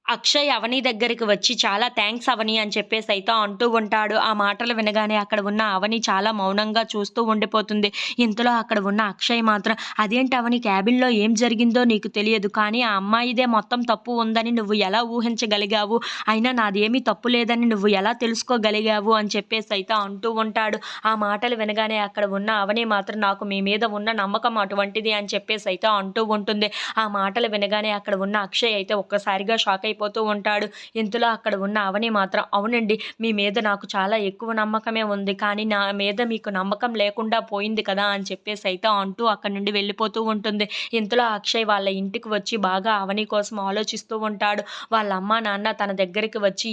అక్షయ్ అవని దగ్గరికి వచ్చి చాలా థాంక్స్ అవని అని చెప్పేసైతే అంటూ ఉంటాడు. ఆ మాటలు వినగానే అక్కడ ఉన్న అవని చాలా మౌనంగా చూస్తూ ఉండిపోతుంది. ఇంతలో అక్కడ ఉన్న అక్షయ్ మాత్రం "అదేంటి అవని క్యాబిన్‌లో ఏం జరిగిందో నీకు తెలియదు. కానీ ఆ అమ్మాయిదే మొత్తం తప్పు ఉందని నువ్వు ఎలా ఊహించగలిగావు? అయినా నాదేమీ తప్పు లేదని నువ్వు ఎలా తెలుసుకోగలిగావు?" అని చెప్పేసైతే అంటూ ఉంటాడు. ఆ మాటలు వినగానే అక్కడ ఉన్న అవని మాత్రం "నాకు మీ మీద ఉన్న నమ్మకం అటువంటిది" అని చెప్పేసైతే అంటూ ఉంటుంది. ఆ మాటలు వినగానే అక్కడ ఉన్న అక్షయ్ అయితే ఒక్కసారిగా షాక్ అయిపోతూ ఉంటాడు. ఇంతలో అక్కడ ఉన్న అవని మాత్రం "అవునండి. మీ మీద నాకు చాలా ఎక్కువ నమ్మకమే ఉంది. కానీ నా మీద మీకు నమ్మకం లేకుండా పోయింది కదా!" అని చెప్పేసైతే అంటూ అక్కడి నుండి వెళ్ళిపోతూ ఉంటుంది. ఇంతలో అక్షయ్ వాళ్ళ ఇంటికి వచ్చి బాగా అవని కోసం ఆలోచిస్తూ ఉంటాడు. వాళ్ళ అమ్మా, నాన్న తన దగ్గరికి వచ్చి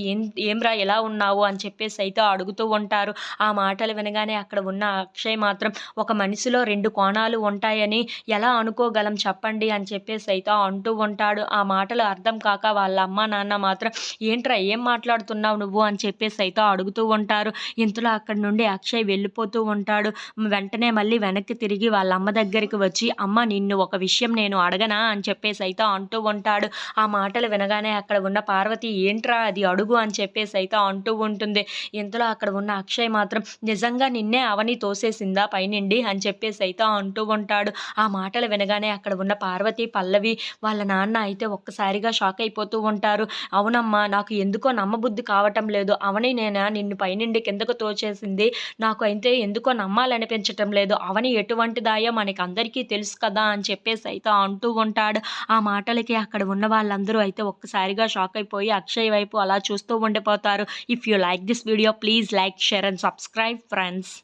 "ఏంరా ఇలా ఉన్నావు?" అని చెప్పేసైతే అడుగుతూ ఉంటారు. ఆ మాటలు వినగానే అక్కడ ఉన్న అక్షయ్ మాత్రం "ఒక మనిషిలో 2 కోణాలు ఉంటాయని ఎలా అనుకోగలం చెప్పండి" అని చెప్పేసైతే అంటూ ఉంటాడు. ఆ మాటలు అర్థం కాక వాళ్ళ అమ్మా, నాన్న మాత్రం "ఏంట్రా ఏం మాట్లాడుతున్నావు నువ్వు?" అని చెప్పేసైతే అడుగుతూ ఉంటారు. ఇంతలో అక్కడి నుండి అక్షయ్ వెళ్ళిపోతూ ఉంటాడు. వెంటనే మళ్ళీ వెనక్కి తిరిగి వాళ్ళ అమ్మ దగ్గరికి వచ్చి "అమ్మ నిన్ను ఒక విషయం నేను అడగనా?" అని చెప్పేసైతే అంటూ ఉంటాడు. ఆ మాటలు వినగానే అక్కడ ఉన్న పార్వతి "ఏంట్రా అది అడుగు" అని చెప్పేసైతే అంటూ ఉంటుంది. ఇంతలో అక్కడ ఉన్న అక్షయ్ మాత్రం "నిజంగా నిన్నే అవని తోసేసిందా పైనుండి?" అని చెప్పేసైతే అంటూ ఉంటాడు. ఆ మాటలు వినగానే అక్కడ ఉన్న పార్వతి, పల్లవి వాళ్ళ నాన్న అయితే ఒక్కసారిగా షాక్ అయిపోతూ ఉంటారు. "అవునమ్మా! నాకు ఎందుకో నమ్మబుద్ధి కావటం లేదు. అవనినేనా నిన్ను పైనుండి కిందకు తోచేసింది? నాకు అయితే ఎందుకో నమ్మాలనిపించటం లేదు. అవని ఎటువంటిదాయో మనకందరికీ తెలుసు కదా!" అని చెప్పేసైతే అంటూ ఉంటాడు. ఆ మాటలకి అక్కడ ఉన్న వాళ్ళందరూ అయితే ఒక్కసారిగా షాక్ అయిపోయి అక్షయ్ వైపు అలా చూస్తూ ఉండిపోతారు. If you like this video please like, share and subscribe friends.